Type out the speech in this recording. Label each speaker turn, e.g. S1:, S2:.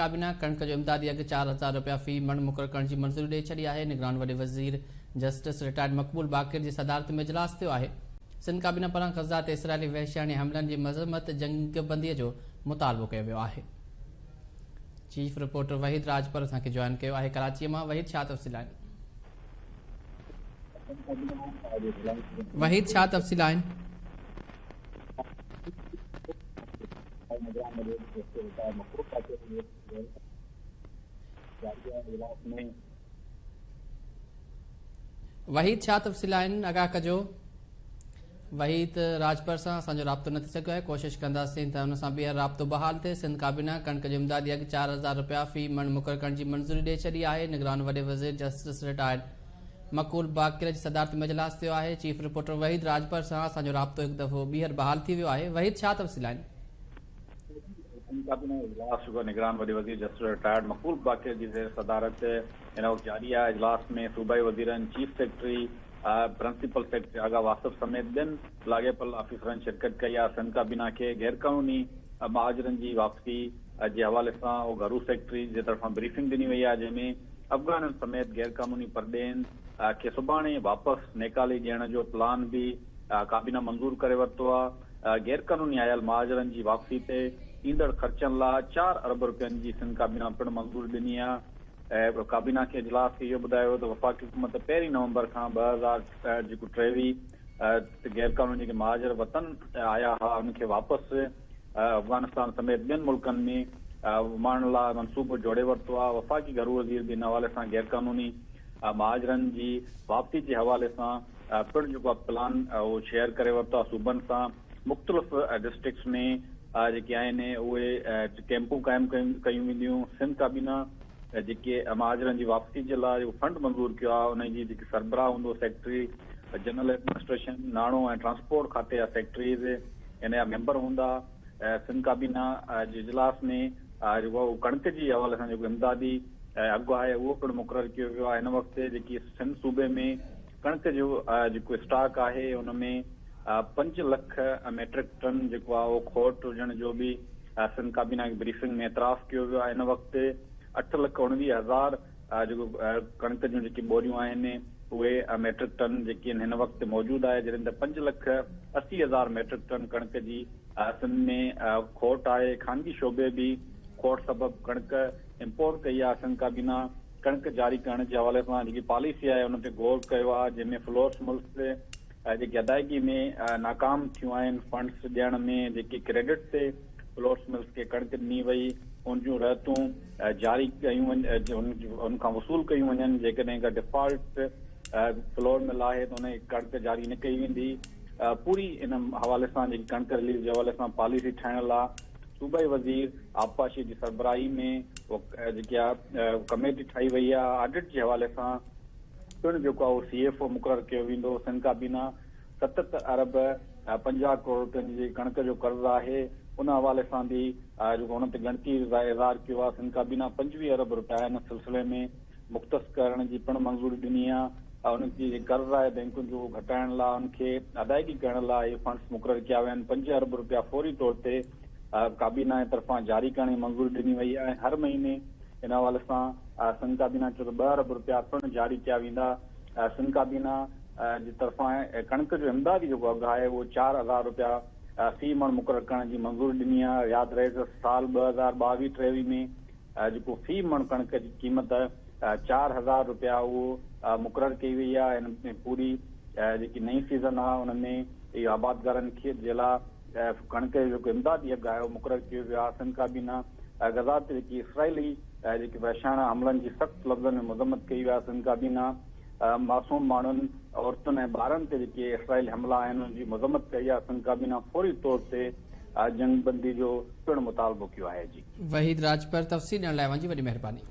S1: काबीना कणक जो इमदादी अघ 4000 रुपया फी मण मुक़रर करण जी मंज़ूरी ॾेई छॾी आहे। निगरान वॾे वज़ीर जस्टिस रिटायर्ड मक़बूल बाक़िर जी सदारत में इजलास थियो आहे। सिंध काबीना पारां ग़ज़ा ते इसराइली वहशियाने हमलनि जी मज़म्मत जंगबंदीअ जो मुतालबो कयो वियो आहे। चीफ रिपोर्टर वहीद राजपर असांखे जॉइन कयो आहे कराचीअ मां। वहीद, छा तफ़सील आहिनि? वहीद, छा तफ़सील आहिनि? वहीद, छा तफ़सील आहिनि? आगाह कजो। वहीद राजपर सां असांजो राब्तो न थी सघियो आहे। कोशिशि कंदासीं त हुन सां ॿीहर राब्तो बहाल थिए। सिंध काबीना कणक जो इमदादी अघ 4000 रुपया फी मण मुक़रर करण जी मंज़ूरी ॾेई छॾी आहे। निगरान वॾे वज़ीर जस्टिस रिटायर्ड मक़बूल बाक़िर जी सदारत में इजलास थियो आहे। चीफ रिपोर्टर वहीद राजपर सां असांजो राब्तो हिकु दफ़ो ॿीहर बहाल थी वियो आहे। वहीद, छा तफ़सील आहिनि?
S2: निगरान वॾे वज़ीर जस्टिस रिटायर्ड मक़बूल बाक़िर जी सदारत हिन वक़्तु जारी आहे। इजलास में सूबाई वज़ीरनि, चीफ सेक्रेटरी, प्रिंसिपल सेक्रेटरी आगा वासिफ समेत ॿियनि लाॻापियल ऑफिसरनि शिरकत कई आहे। सिंध काबीना खे गैर क़ानूनी महाजरनि जी वापसी जे हवाले सां घरू सेक्रेटरी जे तरफ़ां ब्रीफिंग ॾिनी वई आहे, जंहिंमें अफ़गाननि समेत गैर क़ानूनी परॾेहनि खे सुभाणे वापसि नेकाली ॾियण जो प्लान बि काबीना मंज़ूर करे वरितो आहे। गैर क़ानूनी आयल महाजरनि जी वापसी ते ईंदड़ ख़र्चनि लाइ 4 अरब रुपयनि जी सिंध काबीना पिणु मंज़ूरी ॾिनी आहे। काबीना खे इजलास खे इहो ॿुधायो त वफ़ाक़ी हुकूमत 1 नवंबर खां 2023 गैर क़ानूनी महाजर वतन आया हुआ, उनखे वापसि अफ़गानिस्तान समेत ॿियनि मुल्कनि में घुमाइण लाइ मनसूबो जोड़े वरितो आहे। वफ़ाक़ी घरू वज़ीर बि इन हवाले सां गैर क़ानूनी महाजरनि जी वापसी जे हवाले सां पिणु जेको आहे प्लान उहो शेयर करे वरितो आहे। सूबनि सां मुख़्तलिफ़ डिस्ट्रिक्ट्स में जेके आहिनि उहे कैंपूं क़ाइमु कयूं वेंदियूं। सिंध काबीना जेके महाजरनि जी वापसी जे लाइ जेको फंड मंज़ूर कयो आहे, उनजी जेकी सरबराह हूंदो सेक्रेटरी जनरल एडमिनिस्ट्रेशन, नाणो ऐं ट्रांसपोर्ट खाते जा सेक्रेटरीज़ इन जा मेंबर हूंदा। सिंध काबीना जे इजलास में जेको कणक जी हवाले सां जेको इमदादी अघु आहे उहो पिणु मुक़ररु कयो वियो आहे। हिन वक़्तु जेकी सिंध सूबे में कणक जो जेको स्टॉक आहे उनमें 5 लख मेट्रिक टन जेको आहे उहो खोट हुजण जो बि सिंध काबीना जी ब्रीफिंग में एतराफ़ कयो वियो आहे। हिन वक़्तु 8,19,000 जेको कणक जूं जेकी बोरियूं आहिनि उहे मेट्रिक टन जेकी आहिनि हिन वक़्तु मौजूदु आहे, जॾहिं त 5,80,000 मेट्रिक टन कणक जी सिंध में खोट आहे। ख़ानगी शोबे बि खोट सबबु कणक इम्पोर्ट कई आहे। सिंध काबीना कणक जारी करण जे हवाले सां जेकी पॉलिसी आहे उन ते गौर कयो आहे, जंहिंमें फ्लोर्स मिल्स जेकी अदायगी में नाकाम थियूं आहिनि, फंड्स ॾियण में जेकी क्रेडिट ते फ्लोर्स मिल्स खे कणक ॾिनी वई, उन जूं रहतूं जारी कयूं वञनि, उनखां वसूल कयूं वञनि। जेकॾहिं का डिफॉल्ट फ्लोर मिल आहे त उन कणक जारी न कई वेंदी। पूरी इन हवाले सां जेकी कणक रिलीज़ जे हवाले सां पॉलिसी ठाहिण लाइ सूबाई वज़ीर आबपाशी जी सरबराही में जेकी आहे कमेटी ठाही वई आहे। ऑडिट जे हवाले सां पिणु जेको आहे CFO मुक़ररु कयो वेंदो। सिंध काबीना 77 अरब 50 करोड़ रुपयनि जी कणक जो कर्ज़ आहे, उन हवाले सां बि जेको हुन ते ॻणती इज़हार कयो आहे। सिंध काबीना 25 अरब रुपया हिन सिलसिले में मुख़्तस करण जी पिणु मंज़ूरी ॾिनी आहे। उनजी कर्ज़ आहे बैंकुनि जो घटाइण लाइ, उनखे अदायगी करण लाइ इहे फंड्स मुक़ररु कया विया आहिनि। 5 अरब रुपया फौरी तौर ते काबीना जे तरफ़ां जारी करण जी मंज़ूरी ॾिनी वई आहे। हर महीने इन हवाले सां सिंध काबीना चयो त 2 अरब रुपया पिणु जारी कया वेंदा। सिंध काबीना जी तरफ़ां कणक जो इमदादी जेको अघु आहे उहो 4,000 रुपया फी मण मुक़ररु करण जी मंज़ूरी ॾिनी आहे। यादि रहे त साल 2022-23 में जेको फी मण कणक जी क़ीमत 4,000 रुपया उहो मुक़ररु कई वई आहे। हिन में पूरी जेकी नई सीज़न आहे उनमें इहो आबादगारनि खे जे लाइ कणक जो जेको इमदादी अघु आहे उहो मुक़ररु कयो वियो आहे। सिंध काबीना ग़ज़ा ते जेकी इसराइली जेके वहशियाना हमलनि जी सख़्तु लफ़्ज़नि में मज़म्मत कई विया। सिंध काबीना मासूम माण्हुनि, औरतुनि ऐं ॿारनि ते जेके इसराइली हमला आहिनि उनजी मज़म्मत कई आहे। सिंध काबीना फौरी तौर ते जंगबंदी जो पिणु मुतालबो कयो आहे। जी
S1: वहीद राजपर, तफ़सील ॾियण लाइ वॾी महिरबानी।